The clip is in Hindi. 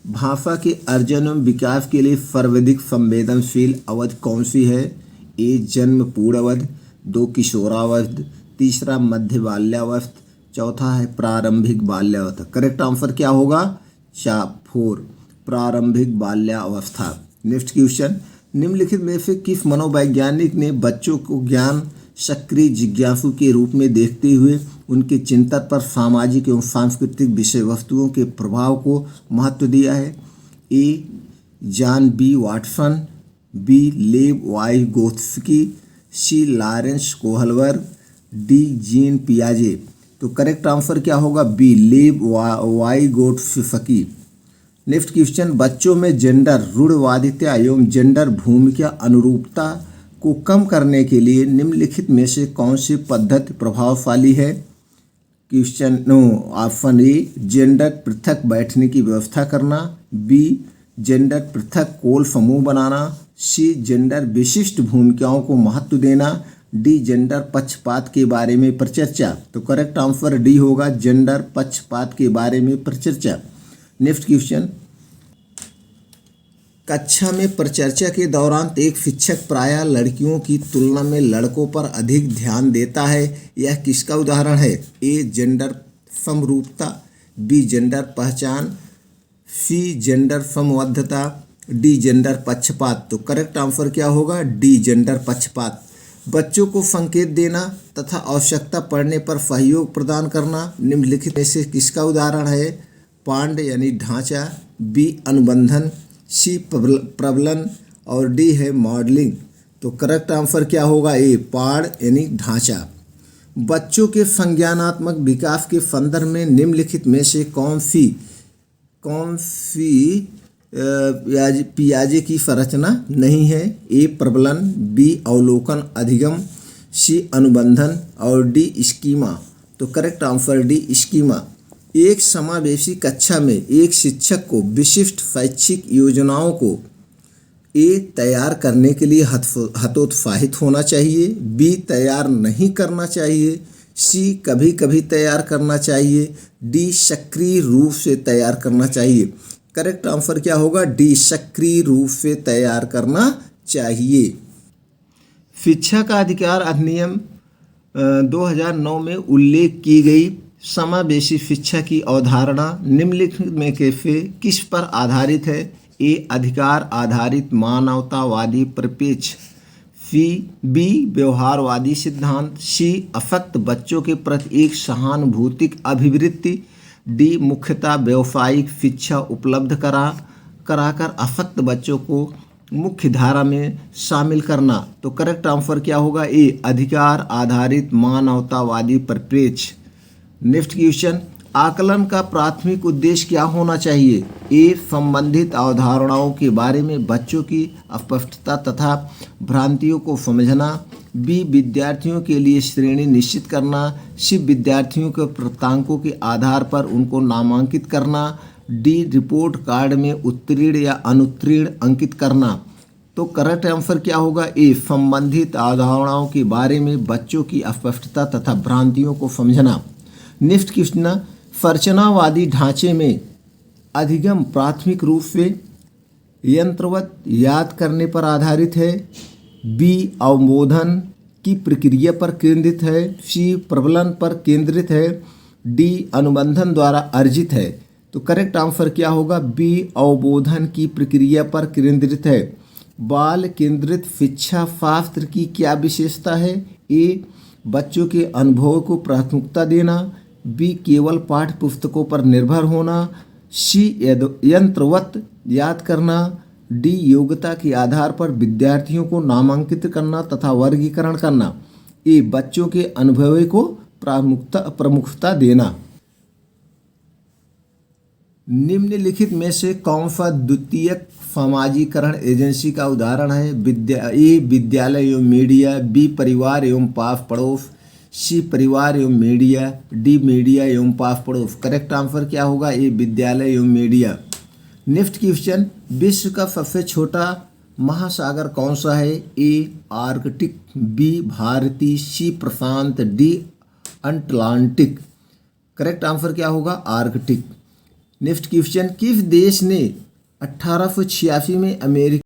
भाषा के अर्जन एवं विकास के लिए सर्वाधिक संवेदनशील अवधि कौन सी है? ए जन्म पूर्व अवधि, 2 किशोरावस्था, तीसरा मध्य बाल्यावस्था, चौथा है प्रारंभिक बाल्यावस्था। करेक्ट आंसर क्या होगा? 4 प्रारंभिक बाल्यावस्था। नेक्स्ट क्वेश्चन, निम्नलिखित में से किस मनोवैज्ञानिक ने बच्चों को ज्ञान सक्रिय जिज्ञासु के रूप में देखते हुए उनके चिंतन पर सामाजिक एवं सांस्कृतिक विषय वस्तुओं के प्रभाव को महत्व दिया है? A John B Watson, B Lev Vygotsky, C Lawrence Kohlberg, D Jean पियाजे। तो करेक्ट आंसर क्या होगा? B Lev Vygotsky. Next question, बच्चों में जेंडर रूढ़वादिता एवं जेंडर भूमिका अनुरूपता को कम करने के लिए निम्नलिखित में से कौन सी पद्धति प्रभावशाली है? क्वेश्चन ऑप्शन ए जेंडर पृथक बैठने की व्यवस्था करना, बी जेंडर पृथक कोल समूह बनाना, सी जेंडर विशिष्ट भूमिकाओं को महत्व देना, डी जेंडर पक्षपात के बारे में परिचर्चा। तो करेक्ट आंसर डी होगा, जेंडर पक्षपात के बारे में परिचर्चा। नेक्स्ट क्वेश्चन, कक्षा में परिचर्चा के दौरान एक शिक्षक प्रायः लड़कियों की तुलना में लड़कों पर अधिक ध्यान देता है, यह किसका उदाहरण है? ए जेंडर समरूपता, बी जेंडर पहचान, सी जेंडर समबद्धता, डी जेंडर पक्षपात। तो करेक्ट आंसर क्या होगा? डी जेंडर पक्षपात। बच्चों को संकेत देना तथा आवश्यकता पड़ने पर सहयोग प्रदान करना निम्नलिखित में से किसका उदाहरण है? पांड यानी ढांचा, बी अनुबंधन, सी प्रबलन और डी है मॉडलिंग। तो करेक्ट आंसर क्या होगा? ए पाड़ यानी ढांचा। बच्चों के संज्ञानात्मक विकास के संदर्भ में निम्नलिखित में से कौन सी पियाजे की संरचना नहीं है? ए प्रबलन, बी अवलोकन अधिगम, सी अनुबंधन और डी स्कीमा। तो करेक्ट आंसर डी स्कीमा। एक समावेशी कक्षा में एक शिक्षक को विशिष्ट शैक्षिक योजनाओं को ए तैयार करने के लिए हतोत्साहित होना चाहिए, बी तैयार नहीं करना चाहिए, सी कभी कभी तैयार करना चाहिए, डी सक्रिय रूप से तैयार करना चाहिए। करेक्ट आंसर क्या होगा? डी सक्रिय रूप से तैयार करना चाहिए। शिक्षा का अधिकार अधिनियम 2009 में उल्लेख की गई समावेशी शिक्षा की अवधारणा निम्नलिखित में से किस पर आधारित है? ए अधिकार आधारित मानवतावादी परिप्रेक्ष्य, बी व्यवहारवादी सिद्धांत, सी अशक्त बच्चों के प्रति एक सहानुभूतिक अभिवृत्ति, डी मुख्यतः व्यावसायिक शिक्षा उपलब्ध कराकर अशक्त बच्चों को मुख्य धारा में शामिल करना। तो करेक्ट आंसर क्या होगा? ए अधिकार आधारित मानवतावादी परिप्रेक्ष्य। नेक्स्ट क्वेश्चन, आकलन का प्राथमिक उद्देश्य क्या होना चाहिए? ए संबंधित अवधारणाओं के बारे में बच्चों की अस्पष्टता तथा भ्रांतियों को समझना, बी विद्यार्थियों के लिए श्रेणी निश्चित करना, सी विद्यार्थियों के प्राप्तांकों के आधार पर उनको नामांकित करना, डी रिपोर्ट कार्ड में उत्तीर्ण या अनुत्तीर्ण अंकित करना। तो करेक्ट आंसर क्या होगा? ए संबंधित अवधारणाओं के बारे में बच्चों की अस्पष्टता तथा भ्रांतियों को समझना। नेक्स्ट क्वेश्चन, संरचनावादी ढांचे में अधिगम प्राथमिक रूप से यंत्रवत याद करने पर आधारित है, बी अवबोधन की प्रक्रिया पर केंद्रित है, सी प्रबलन पर केंद्रित है, डी अनुबंधन द्वारा अर्जित है। तो करेक्ट आंसर क्या होगा? बी अवबोधन की प्रक्रिया पर केंद्रित है। बाल केंद्रित शिक्षा शास्त्र की क्या विशेषता है? ए बच्चों के अनुभव को प्राथमिकता देना, बी केवल पाठ्य पुस्तकों पर निर्भर होना, सी यंत्रवत याद करना, डी योग्यता के आधार पर विद्यार्थियों को नामांकित करना तथा वर्गीकरण करना, ए बच्चों के अनुभव को प्रमुखता देना। निम्नलिखित में से कौन सा द्वितीयक सामाजिकरण एजेंसी का उदाहरण है? ए विद्यालय एवं मीडिया, बी परिवार एवं पास पड़ोस, सी परिवार एवं मीडिया, डी मीडिया एवं पास पड़ोस। करेक्ट आंसर क्या होगा? ए विद्यालय एवं मीडिया। नेक्स्ट क्वेश्चन, विश्व का सबसे छोटा महासागर कौन सा है? ए आर्कटिक, बी भारतीय, सी प्रशांत, डी अटलांटिक। करेक्ट आंसर क्या होगा? आर्कटिक। नेक्स्ट क्वेश्चन, किस देश ने 1886 में अमेरिका